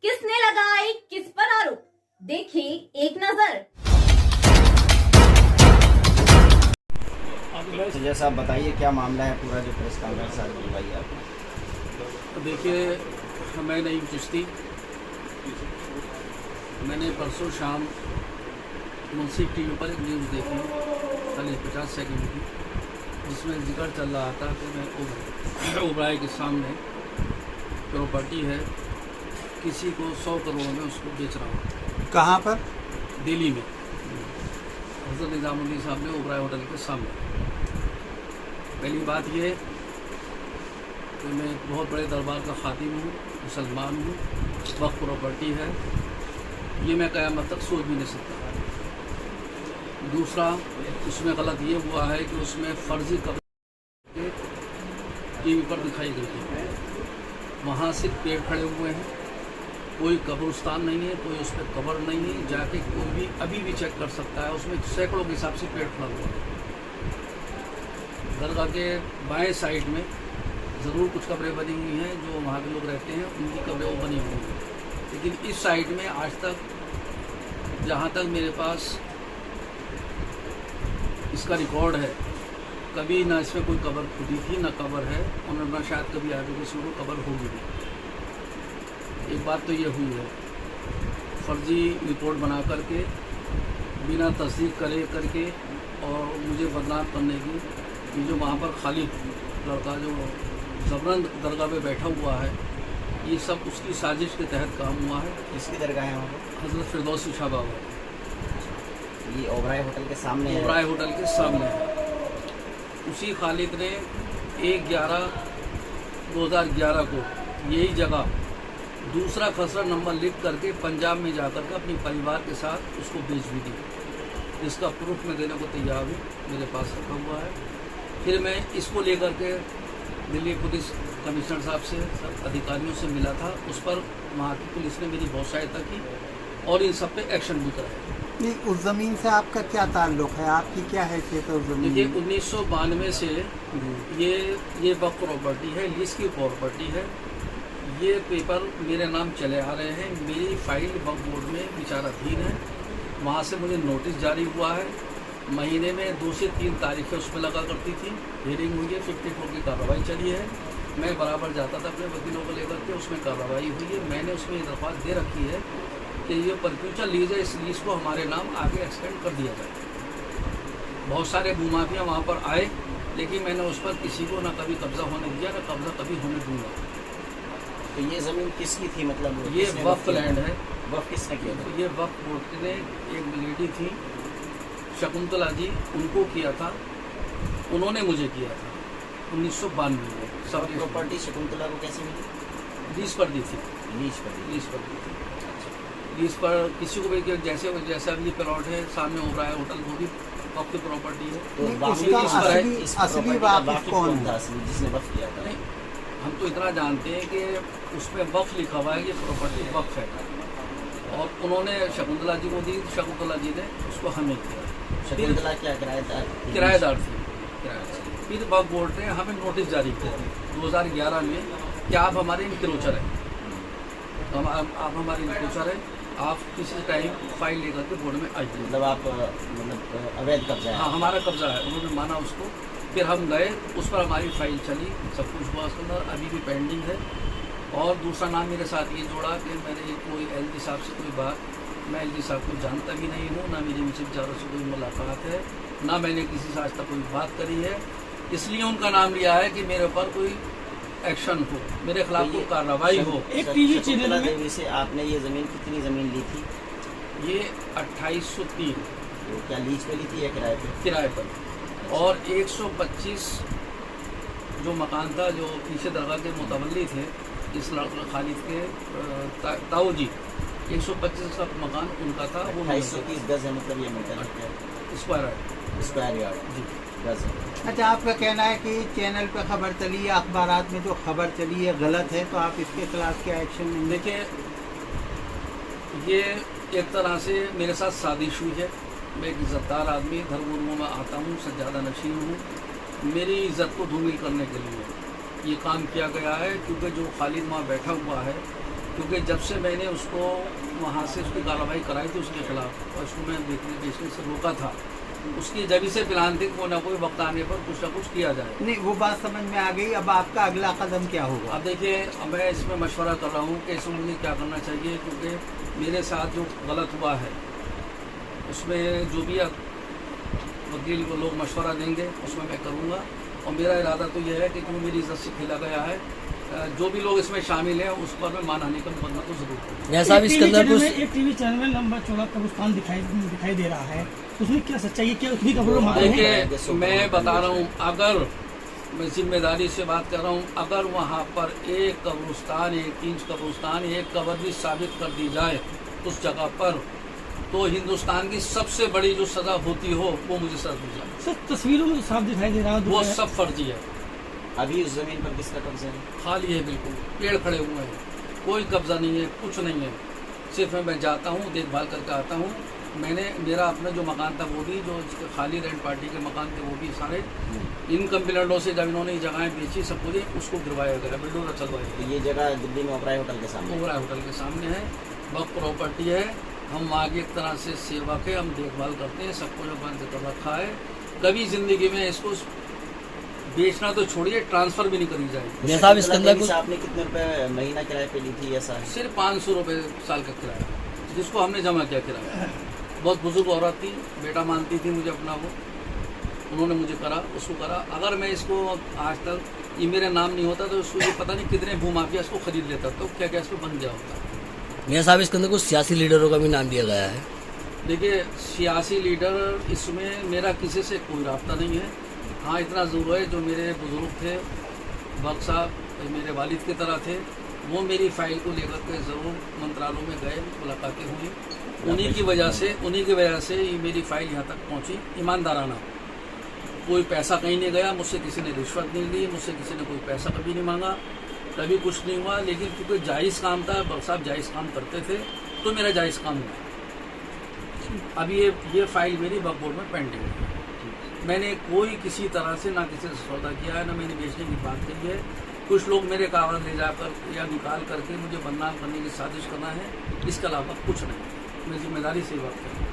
किसने लगाई किस पर आरोप, देखिए एक नजर। तो जैसा आप बताइए क्या मामला है पूरा जो प्रेस कॉन्फ्रेंस आज बुलवाई है आपने? तो देखिए, मैं नईम चिश्ती, मैंने परसों शाम मुंसिफ टीवी पर एक न्यूज़ देखी, खाली 50 सेकंड की, जिसमें जिक्र चल रहा था कि मैं ओबराय के सामने प्रॉपर्टी है, किसी को 100 करोड़ में उसको बेच रहा हूँ। कहाँ पर? दिल्ली में हज़रत निज़ामुद्दीन साहब ने ओबराय होटल के सामने। पहली बात ये कि मैं एक बहुत बड़े दरबार का खातिम हूँ, मुसलमान हूँ, वक्फ प्रॉपर्टी है, ये मैं क़यामत तक सोच भी नहीं सकता। दूसरा, उसमें गलत ये हुआ है कि उसमें फ़र्ज़ी कब्र टीवी पर दिखाई गई है। वहाँ सिर्फ पेड़ खड़े हुए हैं, कोई कब्रिस्तान नहीं है, कोई उस पर कब्र नहीं है। जाके कोई भी अभी भी चेक कर सकता है, उसमें सैकड़ों के हिसाब से पेड़ खड़ा हुआ है। दरगाह के बाएं साइड में ज़रूर कुछ कब्रें बनी हुई हैं, जो वहाँ के लोग रहते हैं उनकी कब्रें वो बनी हुई हैं, लेकिन इस साइड में आज तक, जहाँ तक मेरे पास इसका रिकॉर्ड है, कभी ना इसमें कोई कब्र खुदी थी, ना कब्र है, और ना शायद कभी आगे किसी को कब्र होगी भी। एक बात तो ये हुई है, फर्जी रिपोर्ट बना करके, बिना तस्दीक करके और मुझे बदनाम करने की, ये जो वहाँ पर खालिद लड़का जो ज़बरन दरगाह पे बैठा हुआ है, ये सब उसकी साजिश के तहत काम हुआ है। किसकी दरगाह है वहाँ पर? हज़रत फिरदौसी शाह बाबा, ये ओबराय होटल के सामने है? ओबराय होटल के सामने है। उसी खालिद ने 1/11/2011 को यही जगह दूसरा खसरा नंबर लिख करके पंजाब में जाकर के अपने परिवार के साथ उसको बेच भी दी। इसका प्रूफ मैं देने को तैयार हूँ, मेरे पास रखा हुआ है। फिर मैं इसको लेकर के दिल्ली पुलिस कमिश्नर साहब से, सब अधिकारियों से मिला था। उस पर वहाँ की पुलिस ने मेरी बहुत सहायता की और इन सब पे एक्शन भी कराया। नहीं, उस ज़मीन से आपका क्या ताल्लुक़ है? आपकी क्या हैसियत है उस ज़मीन? देखिए, 1992 से ये वक्फ प्रॉपर्टी है, लीज की प्रॉपर्टी है। ये पेपर मेरे नाम चले आ रहे हैं, मेरी फाइल वक्फ बोर्ड में विचाराधीन है। वहाँ से मुझे नोटिस जारी हुआ है, महीने में 2 से 3 तारीखें उसमें लगा करती थी। हियरिंग हुई है, 54 की कार्रवाई चली है। मैं बराबर जाता था अपने वकीलों को लेकर के, उसमें कार्रवाई हुई है। मैंने उसमें ये दरख्वास्त दे रखी है कि ये परफ्यूचर लीज है, इस लीज को हमारे नाम आगे एक्सटेंड कर दिया जाए। बहुत सारे भूमाफिया वहाँ पर आए, लेकिन मैंने उस पर किसी को ना कभी कब्जा होने दिया, ना कब्जा कभी होने दूंगा। तो ये ज़मीन किसकी थी? मतलब ये वक्फ लैंड है। वक्फ किसने किया था? ये वक्फ बोर्ड ने, एक लेडी थी शकुंतला जी, उनको किया था, उन्होंने मुझे किया था 1992 में। सब प्रॉपर्टी शकुंतला को कैसे मिली? लीज पर दी थी। लीज पर दी। लीज पर दी थी। लीज पर किसी को भी, जैसे अभी ये प्लॉट है सामने ओबराय होटल, वो भी वक्फ की प्रॉपर्टी है। तो नहीं, वाक़ई इसका इस पर है, असली- इस असली प्रॉपर्टी का वाक़िफ़ कौन था असली जिसने वक्फ किया था? नहीं, हम तो इतना जानते हैं कि उसमें वक्फ लिखा हुआ है, ये प्रॉपर्टी वक्फ है, और उन्होंने शकुंतला जी को दी, शकुंतला जी ने उसको हमें किया। शकुंतला क्या किराएदार? किराएदार थी, किराएदार। फिर वक्फ बोर्ड ने हमें नोटिस जारी किया 2011 में कि आप हमारे इंक्रोचर हैं, आप हमारे इंक्रोचर हैं, आप किसी टाइम फाइल लेकर के बोर्ड में आइए। मतलब आप मतलब अवैध कब्जा है? हाँ, हमारा कब्जा है, उन्होंने माना उसको। फिर हम गए, उस पर हमारी फाइल चली, सब कुछ हुआ, उसके अंदर अभी भी पेंडिंग है। और दूसरा नाम मेरे साथ ये जोड़ा कि मैंने कोई एलजी साहब से कोई बात, मैं एलजी साहब को जानता भी नहीं हूँ, ना मेरी उनसे बेचारों से कोई मुलाकात है, ना मैंने किसी से आज तक कोई बात करी है। इसलिए उनका नाम लिया है कि मेरे ऊपर कोई एक्शन हो, मेरे खिलाफ कोई कार्रवाई हो। एक टीवी चैनल देवी से आपने ये ज़मीन, कितनी ज़मीन ली थी? ये 2803 वो क्या लीज पे ली थी या किराए पे? किराए पर, और 125 जो मकान था, जो पीछे दरगाह के मुतवल्ली थे इस लड़का खालिद के ताऊ जी, 125 का मकान उनका था। वो 230 गज है, मतलब ये मीटर स्क्वायर यार्ड जी गज है। अच्छा, आपका कहना है कि चैनल पे खबर चली है, अखबारात में जो खबर चली है गलत है, तो आप इसके खिलाफ क्या एक्शन लेंगे? देखिए, ये एक तरह से मेरे साथ साजिश हुई है। मैं एक इज़्ज़तदार आदमी, धर्म गुरुओं में आता हूँ, सज्जादा नशीन हूँ। मेरी इज़्ज़त को धूमिल करने के लिए ये काम किया गया है, क्योंकि जो खालिद वहाँ बैठा हुआ है, क्योंकि जब से मैंने उसको वहाँ से उसकी कार्रवाई कराई थी उसके खिलाफ और उसको मैं बेचने से रोका था, उसकी जब से प्लान थी कोई ना कोई वक्त आने पर कुछ ना कुछ किया जाए। नहीं, वो बात समझ में आ गई। अब आपका अगला कदम क्या होगा? अब देखिए, अब मैं इसमें मशवरा कर रहा हूँ कि इसमें मुझे क्या करना चाहिए, क्योंकि मेरे साथ जो गलत हुआ है उसमें जो भी वकील को लोग मशवरा देंगे उसमें मैं करूँगा। और मेरा इरादा तो यह है कि जो मेरी इज्जत से खेला गया है, जो भी लोग इसमें शामिल हैं उस पर मैं मानहानि का मुकदमा तो जरूर करूँगा। जैसा भी इसके अंदर कुछ एक टीवी चैनल में लंबा चौड़ा कब्रिस्तान दिखाई दे रहा है, उसमें क्या सच्चाई है? क्या उतनी कब्र देखिए, मैं बता रहा हूँ, अगर मैं जिम्मेदारी से बात कर रहा हूँ, अगर वहाँ पर एक कब्रिस्तान, 1 इंच कब्रिस्तान, एक कब्र भी साबित कर दी जाए उस जगह पर, तो हिंदुस्तान की सबसे बड़ी जो सजा होती हो वो मुझे सर दी जाए। सर तस्वीरों में साफ दिखाई दे रहा है वो सब फर्जी है। अभी उस जमीन पर किसका कब्जा है? खाली है, बिल्कुल पेड़ खड़े हुए हैं, कोई कब्जा नहीं है, कुछ नहीं है। सिर्फ मैं जाता हूँ, देखभाल करके आता हूँ। मेरा अपना जो मकान था वो भी, जो खाली रेंट पार्टी के मकान थे वो भी सारे इनकम बिल्डरों से जब इन्होंने जगहें बेची सब कुछ उसको गिरवाया गया, बिल्डर चलवाया गया। ये जगह दिल्ली में ओबराय होटल के सामने, ओबराय होटल के सामने है, वक्त प्रॉपर्टी है। हम वहाँ की एक तरह से सेवक है, हम देखभाल करते हैं, सब कुछ बंद कर रखा है। कभी जिंदगी में इसको बेचना तो छोड़िए, ट्रांसफर भी नहीं करी जाएगी। जैसा अब इसके अंदर कुछ आपने कितने रुपए महीना किराए पे ली थी? ऐसा है सिर्फ 500 रुपये साल का किराया, जिसको हमने जमा किया किराया। बहुत बुजुर्ग औरत थी, बेटा मानती थी मुझे अपना, वो उन्होंने मुझे करा, उसको करा। अगर मैं इसको आज तक ये मेरा नाम नहीं होता तो उसको ये पता नहीं कितने भूमाफिया इसको खरीद लेता, तो क्या क्या इसको बन गया होता। मियां साहब, इसके अंदर कुछ सियासी लीडरों का भी नाम दिया गया है। देखिए, सियासी लीडर इसमें मेरा किसी से कोई राब्ता नहीं है। हाँ, इतना ज़रूर है, जो मेरे बुजुर्ग थे, बख्श साहब मेरे वालिद की तरह थे, वो मेरी फाइल को लेकर के ज़रूर मंत्रालयों में गए, मुलाकातें हुई। उन्हीं की वजह से ये मेरी फाइल यहाँ तक पहुँची। ईमानदाराना, कोई पैसा कहीं नहीं गया, मुझसे किसी ने रिश्वत नहीं ली, मुझसे किसी ने कोई पैसा कभी नहीं मांगा, कभी कुछ नहीं हुआ। लेकिन क्योंकि जायज़ काम था, बख्श साहब जायज़ काम करते थे, तो मेरा जायज़ काम हुआ। अब ये फाइल मेरी वक्फ बोर्ड में पेंडिंग है। मैंने कोई किसी तरह से ना किसी से सौदा किया है, ना मैंने बेचने की बात कही है। कुछ लोग मेरे कागज ले जाकर या निकाल करके मुझे बदनाम करने की साजिश करना है, इसके अलावा कुछ नहीं। मैं जिम्मेदारी से बात करूँ।